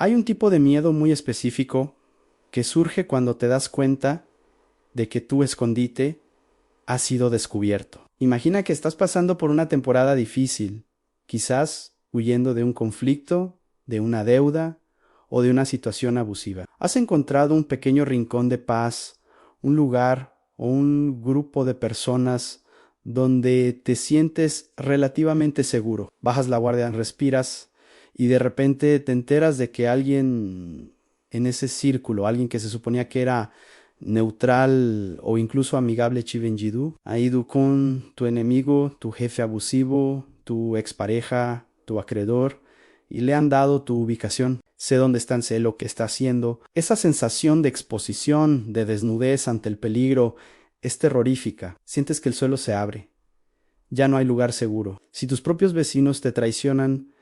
Hay un tipo de miedo muy específico que surge cuando te das cuenta de que tu escondite ha sido descubierto. Imagina que estás pasando por una temporada difícil, quizás huyendo de un conflicto, de una deuda o de una situación abusiva. Has encontrado un pequeño rincón de paz, un lugar o un grupo de personas donde te sientes relativamente seguro. Bajas la guardia, respiras y de repente te enteras de que alguien en ese círculo, alguien que se suponía que era neutral o incluso amigable Chivenjidu, ha ido con tu enemigo, tu jefe abusivo, tu expareja, tu acreedor, y le han dado tu ubicación. Sé dónde están, sé lo que está haciendo. Esa sensación de exposición, de desnudez ante el peligro, es terrorífica. Sientes que el suelo se abre. Ya no hay lugar seguro. Si tus propios vecinos te traicionan,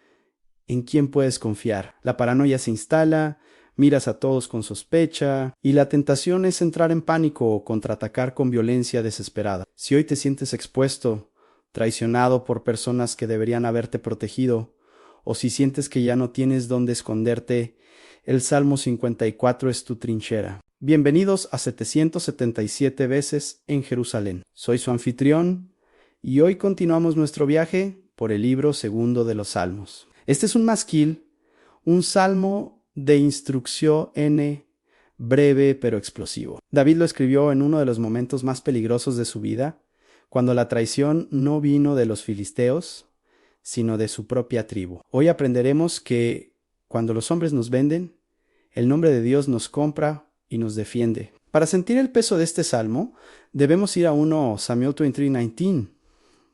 ¿en quién puedes confiar? La paranoia se instala, miras a todos con sospecha, y la tentación es entrar en pánico o contraatacar con violencia desesperada. Si hoy te sientes expuesto, traicionado por personas que deberían haberte protegido, o si sientes que ya no tienes dónde esconderte, el Salmo 54 es tu trinchera. Bienvenidos a 777 veces en Jerusalén. Soy su anfitrión, y hoy continuamos nuestro viaje por el libro segundo de los Salmos. Este es un masquil, un salmo de instrucción breve pero explosivo. David lo escribió en uno de los momentos más peligrosos de su vida, cuando la traición no vino de los filisteos, sino de su propia tribu. Hoy aprenderemos que cuando los hombres nos venden, el nombre de Dios nos compra y nos defiende. Para sentir el peso de este salmo, debemos ir a 1 Samuel 23:19.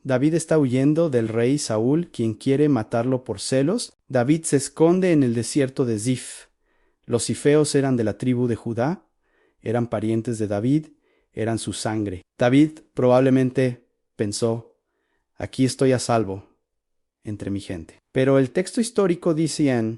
David está huyendo del rey Saúl, quien quiere matarlo por celos. David se esconde en el desierto de Zif. Los zifeos eran de la tribu de Judá, eran parientes de David, eran su sangre. David probablemente pensó, aquí estoy a salvo entre mi gente. Pero el texto histórico dice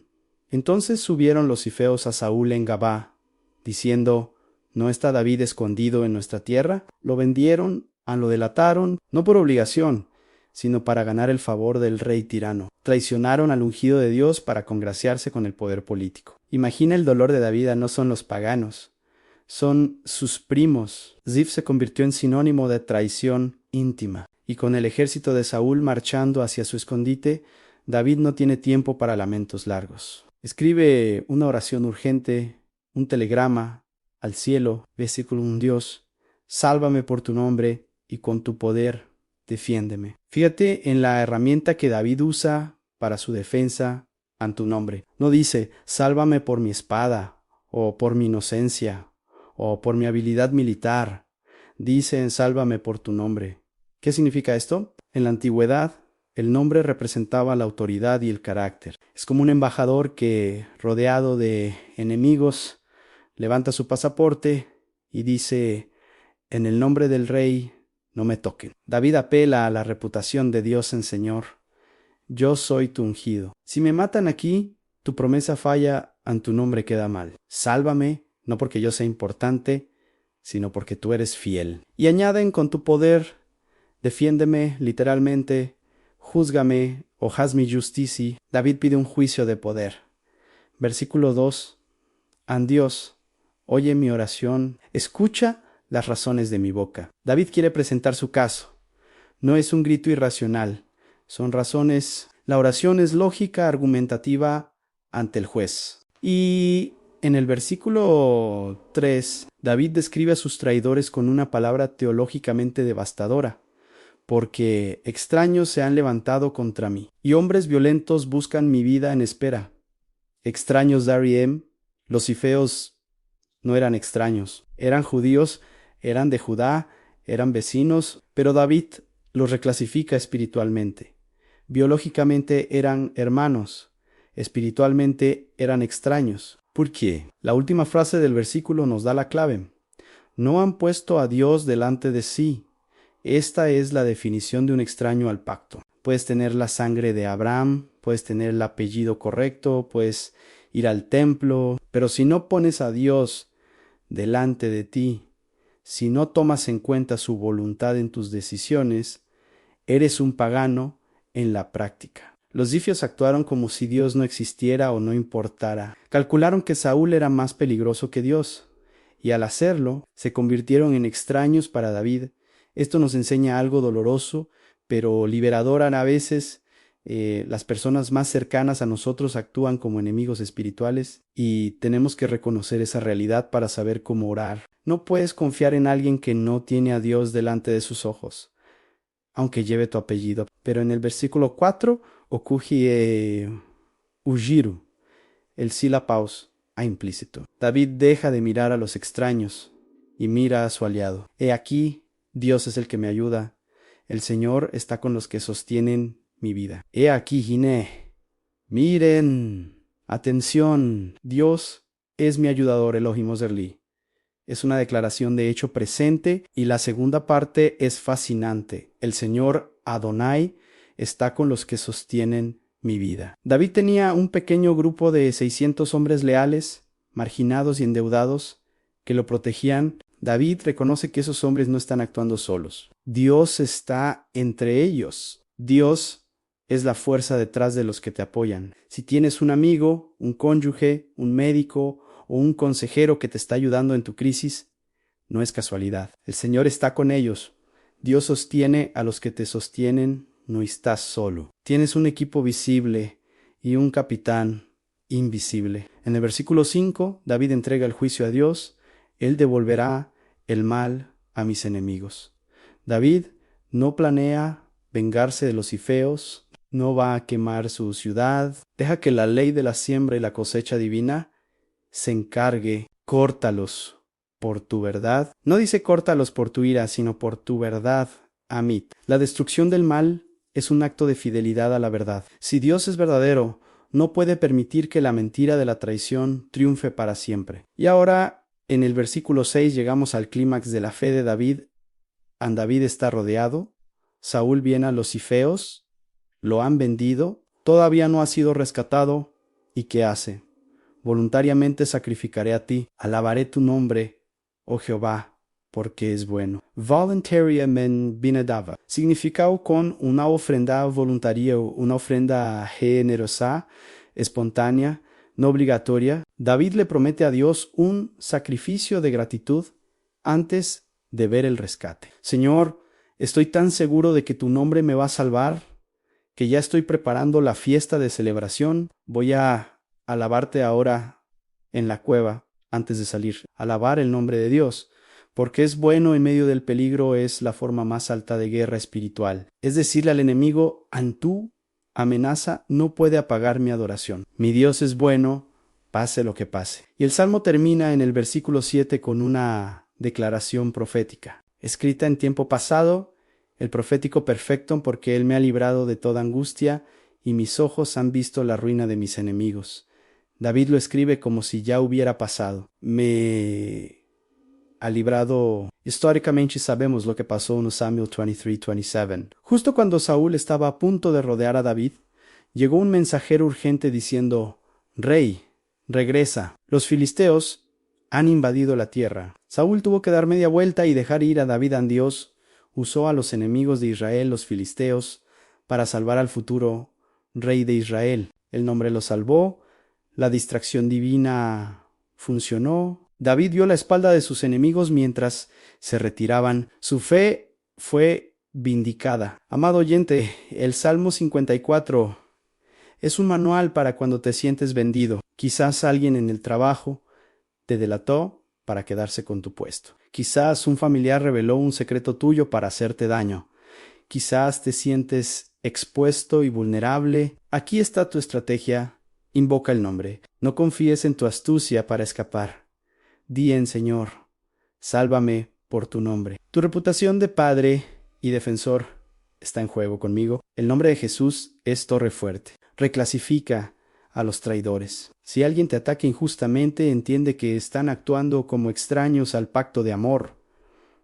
entonces subieron los zifeos a Saúl en Gabá, diciendo, ¿no está David escondido en nuestra tierra? Lo vendieron, lo delataron, no por obligación, sino para ganar el favor del rey tirano. Traicionaron al ungido de Dios para congraciarse con el poder político. Imagina el dolor de David, no son los paganos, son sus primos. Zif se convirtió en sinónimo de traición íntima. Y con el ejército de Saúl marchando hacia su escondite, David no tiene tiempo para lamentos largos. Escribe una oración urgente, un telegrama al cielo, versículo 1, Dios, sálvame por tu nombre y con tu poder defiéndeme. Fíjate en la herramienta que David usa para su defensa ante un hombre. No dice, sálvame por mi espada, o por mi inocencia, o por mi habilidad militar. Dice, sálvame por tu nombre. ¿Qué significa esto? En la antigüedad, el nombre representaba la autoridad y el carácter. Es como un embajador que, rodeado de enemigos, levanta su pasaporte y dice, en el nombre del rey, no me toquen. David apela a la reputación de Dios en Señor. Yo soy tu ungido. Si me matan aquí, tu promesa falla, ante tu nombre queda mal. Sálvame, no porque yo sea importante, sino porque tú eres fiel. Y añaden, con tu poder, defiéndeme, literalmente, júzgame, o haz mi justicia. David pide un juicio de poder. Versículo 2. Dios, oye mi oración, escucha las razones de mi boca. David quiere presentar su caso. No es un grito irracional, son razones. La oración es lógica, argumentativa ante el juez. Y en el versículo 3, David describe a sus traidores con una palabra teológicamente devastadora. Porque extraños se han levantado contra mí, y hombres violentos buscan mi vida en espera. Extraños Dariem, los zifeos no eran extraños, eran judíos, eran de Judá, eran vecinos, pero David los reclasifica espiritualmente. Biológicamente eran hermanos, espiritualmente eran extraños. ¿Por qué? La última frase del versículo nos da la clave. No han puesto a Dios delante de sí. Esta es la definición de un extraño al pacto. Puedes tener la sangre de Abraham, puedes tener el apellido correcto, puedes ir al templo, pero si no pones a Dios delante de ti, si no tomas en cuenta su voluntad en tus decisiones, eres un pagano en la práctica. Los zifios actuaron como si Dios no existiera o no importara. Calcularon que Saúl era más peligroso que Dios, y al hacerlo, se convirtieron en extraños para David. Esto nos enseña algo doloroso, pero liberador a veces. Las personas más cercanas a nosotros actúan como enemigos espirituales y tenemos que reconocer esa realidad para saber cómo orar. No puedes confiar en alguien que no tiene a Dios delante de sus ojos, aunque lleve tu apellido. Pero en el versículo 4, okuji ujiru, el sílapaus ha implícito. David deja de mirar a los extraños y mira a su aliado. He aquí, Dios es el que me ayuda. El Señor está con los que sostienen mi vida. He aquí, Giné. Miren. Atención. Dios es mi ayudador, Elohim Ozerli. Es una declaración de hecho presente y la segunda parte es fascinante. El Señor Adonai está con los que sostienen mi vida. David tenía un pequeño grupo de 600 hombres leales, marginados y endeudados, que lo protegían. David reconoce que esos hombres no están actuando solos. Dios está entre ellos. Dios es la fuerza detrás de los que te apoyan. Si tienes un amigo, un cónyuge, un médico o un consejero que te está ayudando en tu crisis, no es casualidad. El Señor está con ellos. Dios sostiene a los que te sostienen. No estás solo. Tienes un equipo visible y un capitán invisible. En el versículo 5, David entrega el juicio a Dios. Él devolverá el mal a mis enemigos. David no planea vengarse de los zifeos, no va a quemar su ciudad. Deja que la ley de la siembra y la cosecha divina se encargue. Córtalos por tu verdad. No dice córtalos por tu ira, sino por tu verdad, Amit. La destrucción del mal es un acto de fidelidad a la verdad. Si Dios es verdadero, no puede permitir que la mentira de la traición triunfe para siempre. Y ahora, en el versículo 6 llegamos al clímax de la fe de David. David está rodeado. Saúl viene a los zifeos. Lo han vendido. Todavía no ha sido rescatado. ¿Y qué hace? Voluntariamente sacrificaré a ti. Alabaré tu nombre, oh Jehová, porque es bueno. Voluntariamente binedava. Significado con una ofrenda voluntaria, una ofrenda generosa, espontánea, no obligatoria. David le promete a Dios un sacrificio de gratitud antes de ver el rescate. Señor, estoy tan seguro de que tu nombre me va a salvar, que ya estoy preparando la fiesta de celebración. Voy a alabarte ahora en la cueva antes de salir. Alabar el nombre de Dios, porque es bueno en medio del peligro, es la forma más alta de guerra espiritual. Es decirle al enemigo, Antú amenaza no puede apagar mi adoración. Mi Dios es bueno, pase lo que pase. Y el Salmo termina en el versículo 7 con una declaración profética, escrita en tiempo pasado, el profético perfecto, porque Él me ha librado de toda angustia y mis ojos han visto la ruina de mis enemigos. David lo escribe como si ya hubiera pasado. Me ha librado. Históricamente sabemos lo que pasó en Samuel 23:27. Justo cuando Saúl estaba a punto de rodear a David, llegó un mensajero urgente diciendo, Rey, regresa. Los filisteos han invadido la tierra. Saúl tuvo que dar media vuelta y dejar ir a David. Dios usó a los enemigos de Israel, los filisteos, para salvar al futuro rey de Israel. El nombre lo salvó, la distracción divina funcionó. David dio la espalda de sus enemigos mientras se retiraban. Su fe fue vindicada. Amado oyente, el Salmo 54 es un manual para cuando te sientes vendido. Quizás alguien en el trabajo te delató para quedarse con tu puesto. Quizás un familiar reveló un secreto tuyo para hacerte daño. Quizás te sientes expuesto y vulnerable. Aquí está tu estrategia. Invoca el nombre. No confíes en tu astucia para escapar. Di en Señor, sálvame por tu nombre. Tu reputación de padre y defensor está en juego conmigo. El nombre de Jesús es torre fuerte. Reclasifica a los traidores. Si alguien te ataca injustamente, entiende que están actuando como extraños al pacto de amor.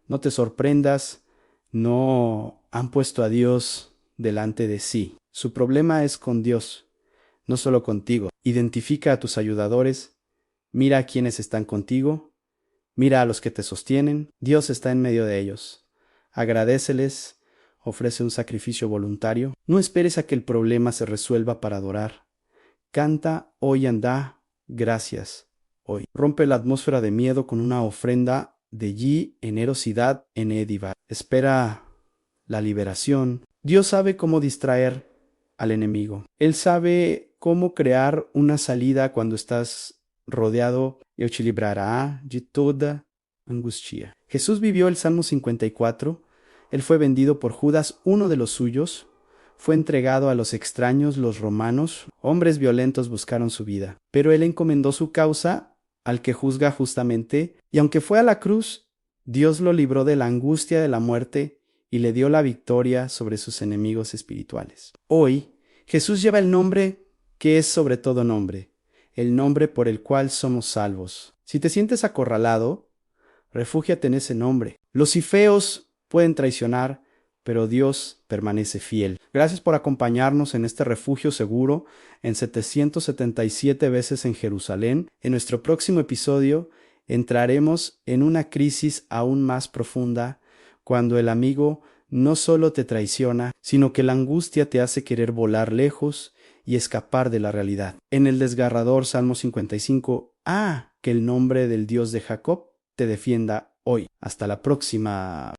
No te sorprendas, no han puesto a Dios delante de sí. Su problema es con Dios, no solo contigo. Identifica a tus ayudadores, mira a quienes están contigo, mira a los que te sostienen. Dios está en medio de ellos. Agradéceles, ofrece un sacrificio voluntario. No esperes a que el problema se resuelva para adorar. Canta hoy anda, gracias hoy. Rompe la atmósfera de miedo con una ofrenda de generosidad en Edivar. Espera la liberación. Dios sabe cómo distraer al enemigo. Él sabe cómo crear una salida cuando estás rodeado. Eu te librará de toda angustia. Jesús vivió el Salmo 54. Él fue vendido por Judas, uno de los suyos. Fue entregado a los extraños, los romanos. Hombres violentos buscaron su vida. Pero él encomendó su causa al que juzga justamente, y aunque fue a la cruz, Dios lo libró de la angustia de la muerte y le dio la victoria sobre sus enemigos espirituales. Hoy, Jesús lleva el nombre que es sobre todo nombre, el nombre por el cual somos salvos. Si te sientes acorralado, refúgiate en ese nombre. Los cifeos pueden traicionar, pero Dios permanece fiel. Gracias por acompañarnos en este refugio seguro en 777 veces en Jerusalén. En nuestro próximo episodio entraremos en una crisis aún más profunda cuando el amigo no solo te traiciona, sino que la angustia te hace querer volar lejos y escapar de la realidad. En el desgarrador Salmo 55, que el nombre del Dios de Jacob te defienda hoy. Hasta la próxima.